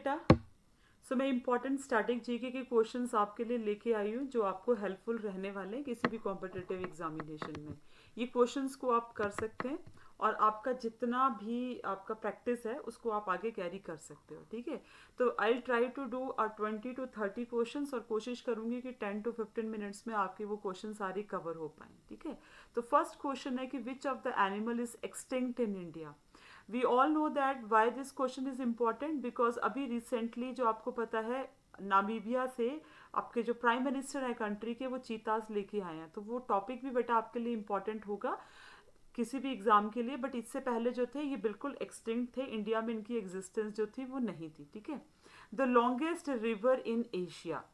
बेटा। मैं important static GK के क्वेश्चंस आपके लिए लेके आई हूँ जो आपको हेल्पफुल रहने वाले हैं किसी भी कॉम्पिटिटिव एग्जामिनेशन में। ये क्वेश्चंस को आप कर सकते हैं और आपका जितना भी आपका प्रैक्टिस है उसको आप आगे कैरी कर सकते हो, ठीक है। तो I try to do 20 to 30 questions और कोशिश करूंगी कि 10 to 15 मिनट्स में आपके वो क्वेश्चन सारे कवर हो पाए, ठीक है। तो फर्स्ट क्वेश्चन है कि which of the animal is extinct in India. We all know that why this question is important because अभी रिसेंटली जो आपको पता है नामीबिया से आपके जो प्राइम मिनिस्टर है कंट्री के वो चीतास लेके आए हैं, तो वो टॉपिक भी बेटा आपके लिए इम्पॉर्टेंट होगा किसी भी एग्जाम के लिए। बट इससे पहले जो थे ये बिल्कुल एक्सटिंक्ट थे, इंडिया में इनकी एग्जिस्टेंस जो थी वो नहीं थी, ठीक है। The longest river in Asia,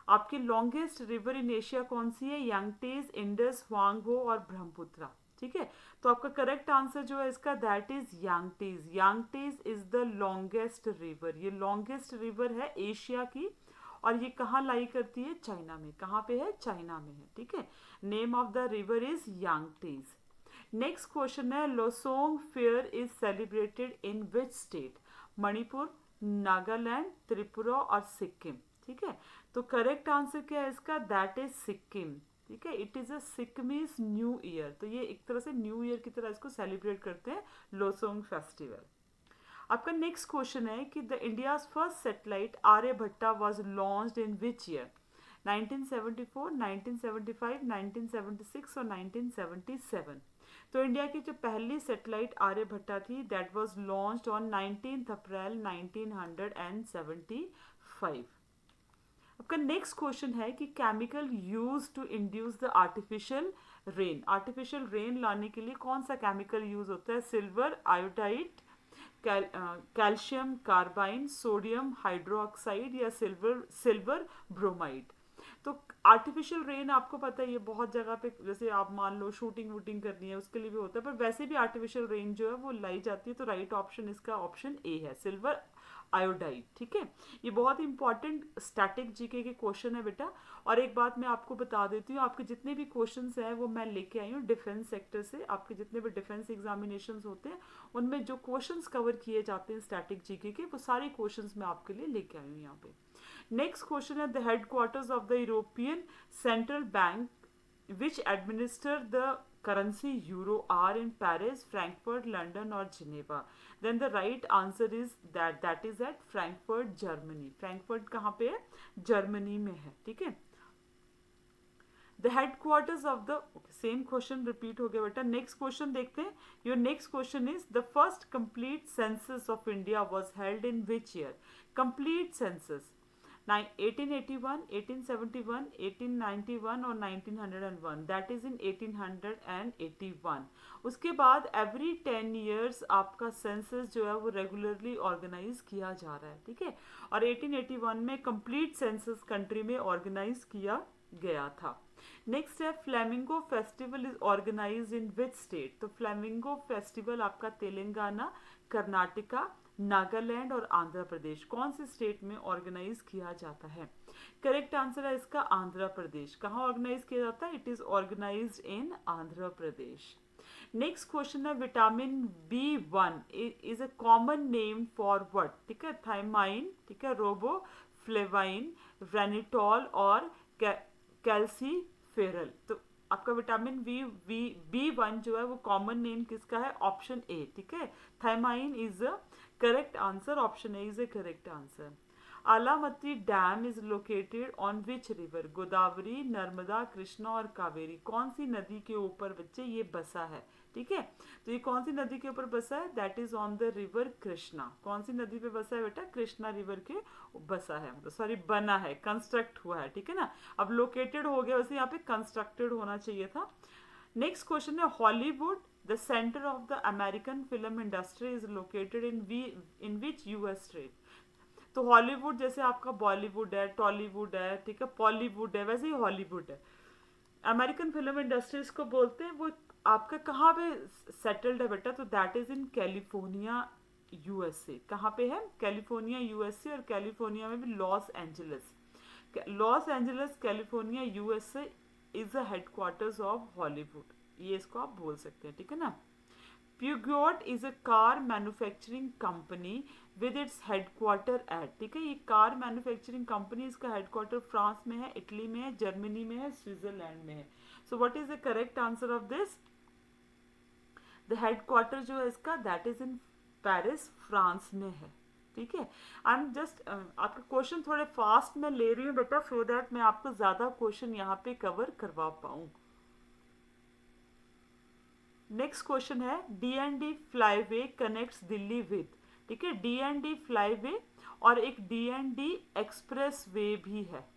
आपकी लॉन्गेस्ट रिवर इन एशिया कौन सी है? यांगटीज, इंडस, हुआंगहो और ब्रह्मपुत्रा, ठीक है। तो आपका करेक्ट आंसर जो है इसका that is Yangtze. Yangtze is the longest river, ये लॉन्गेस्ट रिवर है एशिया की और ये कहाँ लाई करती है? चाइना में। कहाँ पे है? चाइना में है, ठीक है। Name of the river is Yangtze. Next question है Losoong fair is celebrated in which state? Manipur, Nagaland, Tripura और सिक्किम, ठीक है। तो करेक्ट आंसर क्या है इसका? दैट इज सिक्किम, ठीक है। It is a Sikkimese new year, तो ये एक तरह से न्यू ईयर की तरह इसको सेलिब्रेट करते हैं, लोसोंग फेस्टिवल। आपका नेक्स्ट क्वेश्चन है कि the India's first satellite Aryabhata was launched in which year? 1974, 1975, 1976 और 1977। तो इंडिया की जो पहली सैटेलाइट आर्यभट्टा थी that was launched on 19 April 1975। आपका नेक्स्ट क्वेश्चन है कि chemical use to induce the artificial rain. Artificial rain लाने के लिए कौन सा केमिकल यूज होता है? Silver iodide, calcium carbine, sodium hydroxide या सिल्वर ब्रोमाइड। तो आर्टिफिशियल रेन आपको पता है ये बहुत जगह पे, जैसे आप मान लो शूटिंग वूटिंग करनी है उसके लिए भी होता है, पर वैसे भी आर्टिफिशियल रेन जो है वो लाई जाती है। तो राइट ऑप्शन इसका ऑप्शन ए है, सिल्वर आयोडाइड, ठीक है। ये बहुत इंपॉर्टेंट स्टैटिक जीके के क्वेश्चन है बेटा। और एक बात मैं आपको बता देती हूँ, आपके जितने भी क्वेश्चंस हैं वो मैं लेके आई हूँ डिफेंस सेक्टर से। आपके जितने भी डिफेंस एग्जामिनेशंस होते हैं उनमें जो क्वेश्चंस कवर किए जाते हैं स्टैटिक जीके के, वो सारे क्वेश्चंस मैं आपके लिए लेके आई हूँ यहाँ पे। नेक्स्ट क्वेश्चन है the headquarters of the European central bank which administer the currency euro are in Paris, Frankfurt, London or Geneva? Then the right answer is that is at Frankfurt, Germany. Frankfurt कहाँ पे है? Germany में है, ठीक है। The headquarters of the same question repeat हो गया बेटा। नेक्स्ट क्वेश्चन देखते हैं। Your next question is the first complete census of India was held in which year? Complete census 1881, 1871, 1891 और 1901, दैट इज इन 1881। उसके बाद एवरी 10 ईयर्स आपका सेंसस जो है वो रेगुलरली ऑर्गेनाइज किया जा रहा है, ठीक है। और 1881 में कंप्लीट सेंसस कंट्री में ऑर्गेनाइज किया गया था। नेक्स्ट है flamingo festival is organised in which state? तो फ्लेमिंगो फेस्टिवल आपका तेलंगाना, कर्नाटका, नागालैंड और आंध्र प्रदेश, कौन से स्टेट में ऑर्गेनाइज किया जाता है? करेक्ट आंसर है इसका आंध्र प्रदेश। कहाँ ऑर्गेनाइज किया जाता है? It is organised in Andhra Pradesh. Next question है vitamin B1 is a common name for what? ठीक है, थायमाइन, ठीक है, रोबोफ्लेवाइन, रेनिटॉल और कैल्सीफेरल। तो आपका विटामिन B1 जो है वो कॉमन नेम किसका है? ऑप्शन ए, ठीक है, thiamine is a correct answer. Option A is a correct answer. Almatti dam is located on which river? Godavari, Narmada, Krishna और कावेरी, कौन सी नदी के ऊपर बच्चे ये बसा है? ठीक है, तो ये कौन सी नदी के ऊपर बसा है? That is on the river Krishna. कौन सी नदी पे बसा है बेटा? कृष्णा रिवर के बसा है, मतलब सॉरी बना है, कंस्ट्रक्ट हुआ है, ठीक है ना। अब लोकेटेड हो गया, वैसे यहाँ पे कंस्ट्रक्टेड होना चाहिए था। नेक्स्ट क्वेश्चन है Hollywood the centre of the American film industry is located in which US state? तो हॉलीवुड जैसे आपका बॉलीवुड है, टॉलीवुड है, ठीक है, पॉलीवुड है, वैसे ही हॉलीवुड है। अमेरिकन फिल्म इंडस्ट्रीज को बोलते हैं, वो आपका कहाँ पे सेटल्ड है बेटा? तो that is in California USA. कहाँ पे है? कैलिफोर्निया यूएसए, और कैलिफोर्निया में भी Los Angeles. Los Angeles California USA is the headquarters of Hollywood, ये इसको आप बोल सकते हैं, ठीक है ना। Peugeot is a car manufacturing company with its headquarter at, ठीक है, ये कार मैन्युफैक्चरिंग कंपनी, इसका हेडक्वार्टर फ्रांस में है, इटली में है, जर्मनी में है, स्विट्जरलैंड में है. So what is the correct answer of this? The headquarter जो है इसका that is in Paris, France में है. ठीक है, आई एम जस्ट आपके क्वेश्चन थोड़े फास्ट में ले रही हूँ बेटा, सो दैट मैं आपको ज्यादा क्वेश्चन यहाँ पे कवर करवा पाऊँ. नेक्स्ट क्वेश्चन है D flyway connects Delhi with, ठीक है, डी फ्लाईवे और एक डी एक्सप्रेस वे भी है.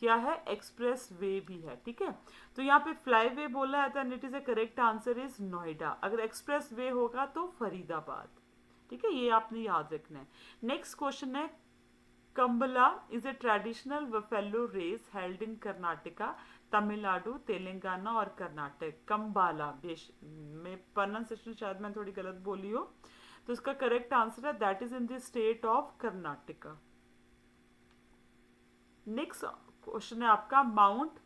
क्या है? एक्सप्रेस वे भी है. ठीक है, तो यहाँ पे फ्लाई वे बोला है, then it is a correct answer is Noida. अगर एक्सप्रेस वे होगा तो फरीदाबाद. ठीक है, ये आपने याद रखना है. नेक्स्ट क्वेश्चन है Kambala is a traditional buffalo race held in Karnataka, Tamil Nadu, Telangana और कर्नाटक. कंबाला में प्रोनाउंसिएशन शायद मैं थोड़ी गलत बोली हो, तो इसका करेक्ट आंसर है that is in the state of Karnataka. Next question है आपका Mount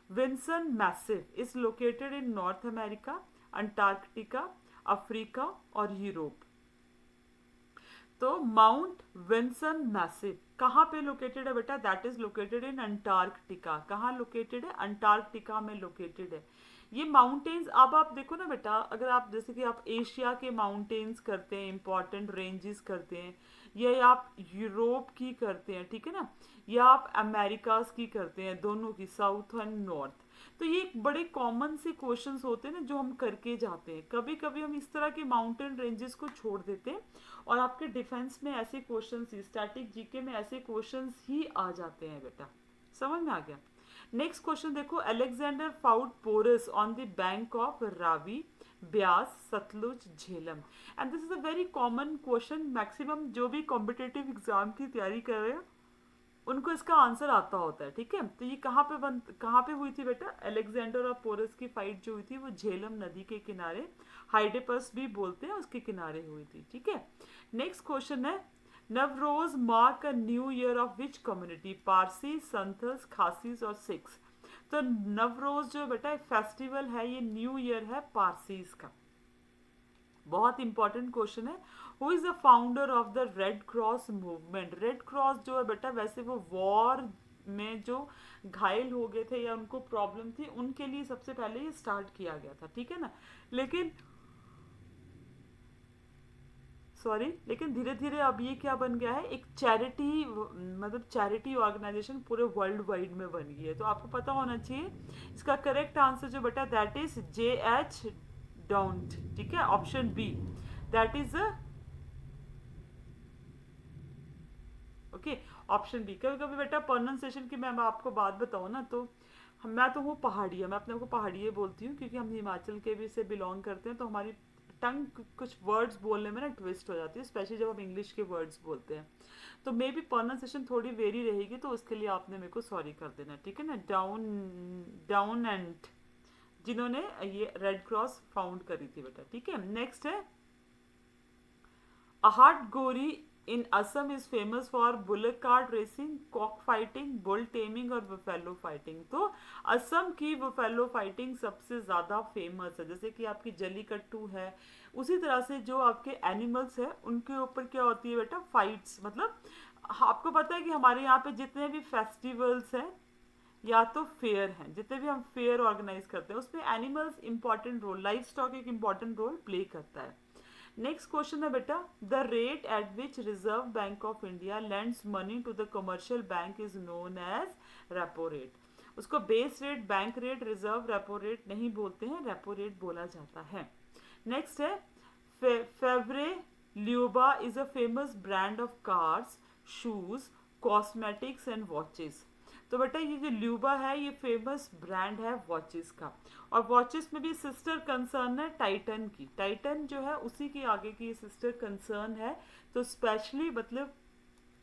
Vinson Massif is located in North America, Antarctica, Africa और यूरोप. तो माउंट विंसन मैसिव कहाँ पे लोकेटेड है बेटा? That is located in Antarctica. कहाँ लोकेटेड है? अंटार्कटिका में लोकेटेड है. ये माउंटेन्स, अब आप देखो ना बेटा, अगर आप जैसे कि आप एशिया के माउंटेन्स करते हैं, इंपॉर्टेंट रेंजेस करते हैं, या आप यूरोप की करते हैं, ठीक है ना, या आप अमेरिकाज की करते हैं, दोनों की, साउथ एंड नॉर्थ, तो ये एक बड़े कॉमन से क्वेश्चंस होते हैं ना जो हम करके जाते हैं. कभी कभी हम इस तरह के माउंटेन रेंजेस को छोड़ देते हैं और आपके डिफेंस में ऐसे क्वेश्चंस ही, स्टैटिक जीके में ऐसे क्वेश्चंस ही आ जाते हैं बेटा. समझ में आ गया? नेक्स्ट क्वेश्चन देखो, Alexander found Porus on the bank of Ravi, Beas, Sutlej, Jhelum. And this is a very common question. Maximum जो भी कॉम्पिटेटिव एग्जाम की तैयारी कर रहे हैं उनको इसका आंसर आता होता है. ठीक है, तो ये कहाँ पे हुई थी बेटा? अलेक्जेंडर और पोरस की फाइट जो हुई थी वो झेलम नदी के किनारे, हाइडेपस भी बोलते हैं, उसके किनारे हुई थी. ठीक है, नेक्स्ट क्वेश्चन है Navroz mark a new year of which community? Parsi, Santhals, Khasis और सिख्स. तो नवरोज जो बेटा फेस्टिवल है, ये न्यू ईयर है पारसीज का. बहुत इंपॉर्टेंट क्वेश्चन है. Who is the founder of the red cross movement? Red cross जो है बेटा, वैसे वो वॉर में जो घायल हो गए थे या उनको प्रॉब्लम थी, उनके लिए सबसे पहले ये स्टार्ट किया गया था. ठीक है ना, लेकिन लेकिन धीरे धीरे अब ये क्या बन गया है, एक चैरिटी, मतलब चैरिटी ऑर्गेनाइजेशन पूरे वर्ल्ड वाइड में बन गई है. तो आपको पता होना चाहिए इसका करेक्ट आंसर जो बेटा दैट इज JH डोंट. ठीक है, option B that is okay, option B. कभी कभी बेटा प्रोनाउंसिएशन की मैं आपको बात बताऊँ ना, तो मैं तो हूँ पहाड़िया, मैं अपने को पहाड़िए बोलती हूँ क्योंकि हम हिमाचल के भी से बिलोंग करते हैं, तो हमारी टंग कुछ वर्ड्स बोलने में ना ट्विस्ट हो जाती है, स्पेशली जब हम इंग्लिश के वर्ड्स बोलते हैं. तो मे बी प्रोनाउंसिएशन थोड़ी वेरी रहेगी, तो उसके लिए आपने मेरे को सॉरी कर देना. ठीक है ना, डाउन एंड जिन्होंने ये रेड क्रॉस फाउंड करी थी बेटा. ठीक है, नेक्स्ट है Ahat Guri in Assam is famous for bullock cart racing, cock fighting, bull taming और बुफेलो फाइटिंग. तो असम की बुफेलो फाइटिंग सबसे ज़्यादा फेमस है. जैसे कि आपकी जलीकट्टू है, उसी तरह से जो आपके एनिमल्स है उनके ऊपर क्या होती है बेटा? फाइट्स. मतलब आपको पता है कि हमारे यहाँ पे जितने भी फेस्टिवल्स हैं या तो फेयर हैं, जितने भी हम फेयर ऑर्गेनाइज करते हैं, उसमें animals important role, life stock एक इंपॉर्टेंट रोल प्ले करता है. नेक्स्ट क्वेश्चन है बेटा the rate at which Reserve Bank of India lends money to the commercial bank is known as repo rate. उसको base rate, bank rate, reserve repo rate नहीं बोलते हैं, repo rate बोला जाता है. नेक्स्ट है Favre Leuba is a famous brand of cars, shoes, cosmetics and watches. तो बेटा ये जो ल्यूबा है ये फेमस ब्रांड है वॉचेस का, और वॉचेस में भी सिस्टर कंसर्न है टाइटन की. टाइटन जो है उसी की आगे की सिस्टर कंसर्न है, तो स्पेशली मतलब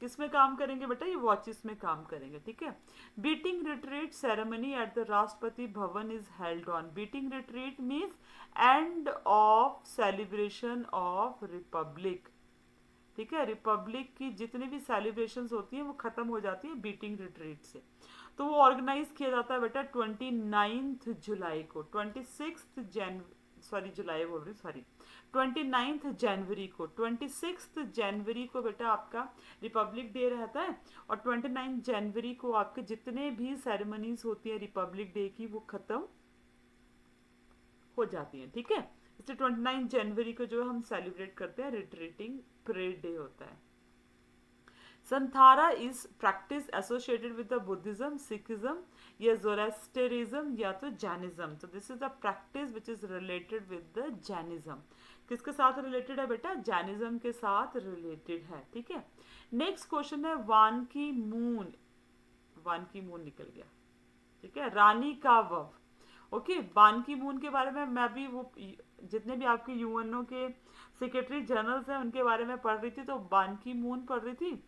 किस में काम करेंगे बेटा? ये वॉचेस में काम करेंगे. ठीक है, beating retreat ceremony at the Rashtrapati Bhavan is held on. Beating retreat means end of celebration of Republic. ठीक है, रिपब्लिक की जितनी भी सेलिब्रेशंस होती हैं वो खत्म हो जाती है बीटिंग रिट्रीट से. तो वो ऑर्गेनाइज किया जाता है बेटा 29 जुलाई को, 26 जुलाई बोल रही सॉरी 29 जनवरी को, 26 जनवरी को बेटा आपका रिपब्लिक डे रहता है, और 29 जनवरी को आपके जितने भी सेरेमनीज होती है रिपब्लिक डे की वो खत्म हो जाती हैं, ठीक है। इसलिए 29 जनवरी को जो हम सेलिब्रेट करते हैं रिट्रीटिंग परेड डे होता है। Santhara is practice associated with the Buddhism, Sikhism या जोरास्ट्रियनिज्म या तो जैनिज्म। तो this is the practice which is related with the Jainism. किसके साथ रिलेटेड है बेटा? जैनिज्म के साथ रिलेटेड है, ठीक है। नेक्स्ट क्वेश्चन है वान की मून, वान की मून निकल गया, ठीक है। रानी का वव, ओके। बान की मून के बारे में मैं भी वो जितने भी आपके यूएनओ के सेक्रेटरी जनरल्स हैं उनके बारे में पढ़ रही थी, तो बान की मून पढ़ रही थी,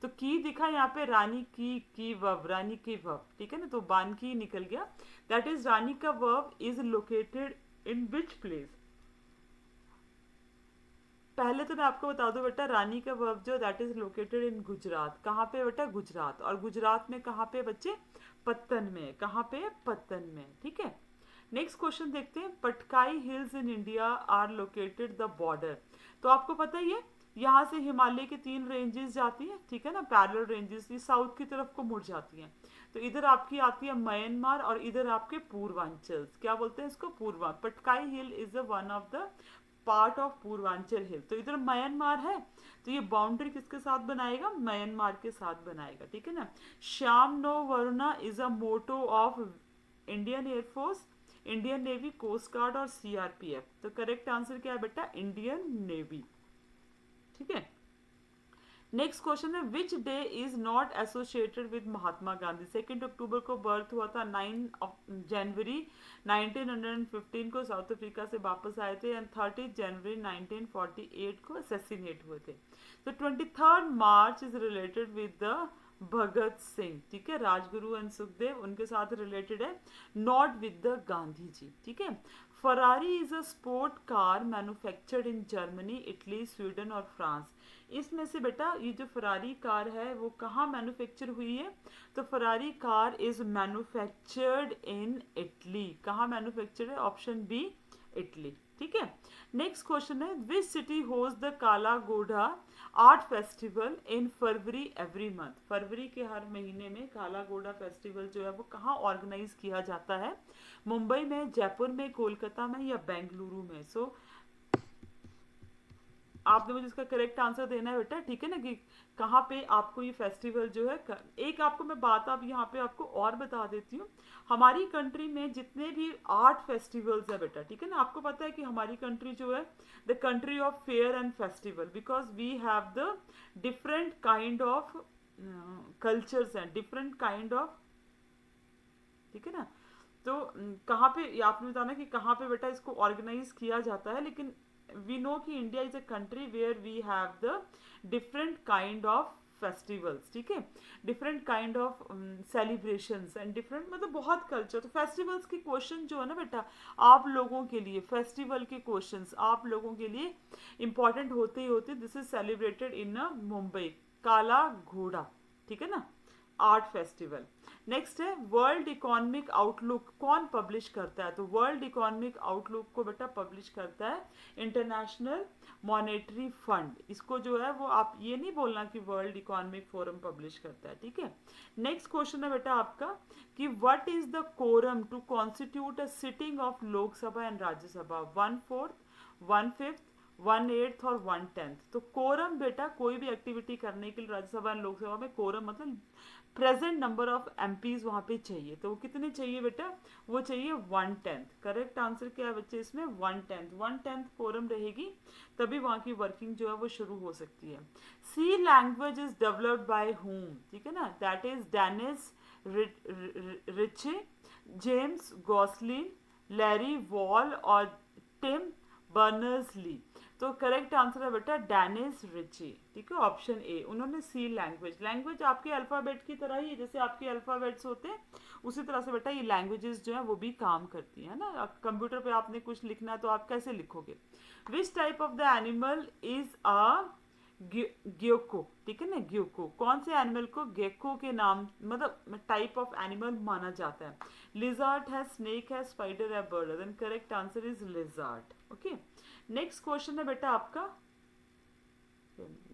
तो की दिखा यहाँ पे रानी की वव, रानी की वव, ठीक है ना। तो बान की निकल गया। That is Rani ka Vav is located in which place? पहले तो मैं आपको बता दूं बेटा, रानी का वव जो दैट इज लोकेटेड इन गुजरात। कहाँ पे बेटा? गुजरात। और गुजरात में कहाँ पे बच्चे? पत्तन में। कहाँ पे? पत्तन में, ठीक है। नेक्स्ट क्वेश्चन देखते हैं। Patkai hills in India are located the border. तो आपको पता ही है यहाँ से हिमालय के 3 रेंजेस जाती हैं, ठीक है ना, पैरेलल रेंजेस, ये साउथ की तरफ को मुड़ जाती हैं। तो इधर आपकी आती है म्यांमार और इधर आपके पूर्वांचल, क्या बोलते हैं इसको? Purvanchal. Patkai hill is one of the part of Purvanchal hill. तो इधर म्यांमार है, तो ये बाउंड्री किसके साथ बनाएगा? म्यांमार के साथ बनाएगा, ठीक है ना। श्याम नो वरुणा is a motto of Indian air force, Indian navy, coast guard और सीआरपीएफ। तो करेक्ट आंसर क्या है बेटा? इंडियन नेवी, ठीक है। नेक्स्ट क्वेश्चन है which day is not associated with Mahatma Gandhi? 2 October को बर्थ हुआ था, 9 जनवरी 1915 को साउथ अफ्रीका से वापस आए थे, एंड 30 जनवरी 1948 को असैसिनेट हुए थे। तो 23 मार्च is related with the Bhagat Singh, ठीक है। राजगुरु एंड सुखदेव उनके साथ रिलेटेड है, not with the Gandhi ji, ठीक है। Ferrari is a sport car manufactured in Germany, Italy, Sweden और फ्रांस। इसमें से बेटा ये जो फरारी कार है वो कहाँ मैन्युफैक्चर हुई है? तो Ferrari car is manufactured in Italy. कहाँ मैन्युफैक्चर्ड है? ऑप्शन बी, इटली, ठीक है। नेक्स्ट क्वेश्चन है which city host the Kala Ghoda art festival in February every month? फरवरी के हर महीने में काला घोड़ा फेस्टिवल जो है वो कहाँ ऑर्गेनाइज किया जाता है? मुंबई में, जयपुर में, कोलकाता में या बेंगलुरु में? सो आपने मुझे इसका करेक्ट आंसर देना है बेटा, ठीक है ना, कि कहाँ पे आपको ये फेस्टिवल जो है एक आपको मैं बात अब यहाँ पे आपको और बता देती हूँ। हमारी कंट्री में जितने भी आर्ट फेस्टिवल्स है बेटा, ठीक है ना, आपको पता है कि हमारी कंट्री जो है the country of fair and festival, because we have the different kind of cultures and different kind of, ठीक है ना। तो कहाँ पे आपने बताना कि कहाँ पे बेटा इसको ऑर्गेनाइज किया जाता है, लेकिन we know कि India is a country where we have the different kind of festivals, ठीक है, different kind of celebrations and different, मतलब बहुत कल्चर। तो फेस्टिवल्स के क्वेश्चन जो है ना बेटा आप लोगों के लिए, फेस्टिवल के क्वेश्चंस आप लोगों के लिए इंपॉर्टेंट होते ही होते। दिस इज सेलिब्रेटेड इन मुंबई, काला घोड़ा, ठीक है ना, आर्ट फेस्टिवल। नेक्स्ट है वर्ल्ड इकोनॉमिक आउटलुक कौन पब्लिश करता है? तो वर्ल्ड इकोनॉमिक आउटलुक को बेटा पब्लिश करता है इंटरनेशनल मॉनेटरी फंड। इसको जो है वो आप ये नहीं बोलना कि वर्ल्ड इकोनॉमिक फोरम पब्लिश करता है, ठीक है। नेक्स्ट क्वेश्चन है बेटा आपका कि what is the quorum to constitute a sitting of Lok Sabha and Rajya Sabha? 1/4, 1/5, 1/8 और 1/10। तो कोरम बेटा कोई भी एक्टिविटी करने के लिए राज्यसभा एंड लोकसभा में कोरम मतलब प्रेजेंट नंबर ऑफ एमपीज वहां पे चाहिए। तो वो कितने चाहिए बेटा? वो चाहिए 1/10। करेक्ट आंसर क्या है बच्चे इसमें? 1/10। 1/10 कोरम रहेगी तभी वहां की वर्किंग जो है वो शुरू हो सकती है। C language is developed by whom, ठीक है ना, that is Dennis Ritchie, James Gosling, Larry Wall और टिम बर्नर्स ली। तो करेक्ट आंसर है बेटा डेनिस रिची, ठीक है, ऑप्शन ए। उन्होंने सी लैंग्वेज, लैंग्वेज आपके अल्फाबेट की तरह ही, जैसे आपके अल्फाबेट्स होते हैं उसी तरह से बेटा ये लैंग्वेजेस जो है वो भी काम करती है ना। कंप्यूटर पे आपने कुछ लिखना है तो आप कैसे लिखोगे? Which type of the animal is a gecko, ठीक है ना, गेको। कौन से एनिमल को गेको के नाम मतलब टाइप ऑफ एनिमल माना जाता है? लिजर्ड है, स्नेक है, स्पाइडर है, बर्ड है। Then correct answer is lizard, okay. Next question है बेटा आपका,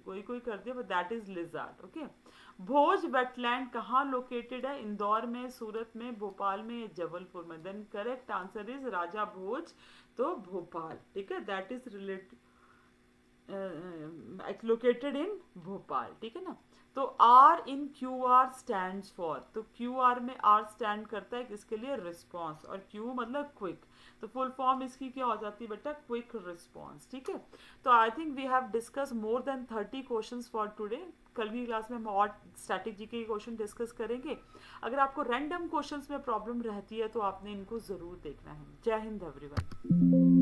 कोई कोई कर दिया, but that is lizard. Okay, Bhoj wetland कहाँ लोकेटेड है? इंदौर में, सूरत में, भोपाल में, जबलपुर में? Then correct answer is Raja Bhoj, तो भोपाल। ठीक है, that is related, located in Bhopal. ठीक है ना। तो R in Q R stand for, तो क्यू आर में आर स्टैंड करता है किसके लिए? रिस्पॉन्स, और क्यू मतलब क्विक, तो फुल फॉर्म इसकी क्या हो जाती है बेटा? Quick response. ठीक है, तो I think we have discuss more than 30 questions for today. कल की क्लास में हम और स्टैटिक जीके के क्वेश्चन डिस्कस करेंगे। अगर आपको रैंडम क्वेश्चंस में प्रॉब्लम रहती है तो आपने इनको ज़रूर देखना है। जय हिंद एवरीवन।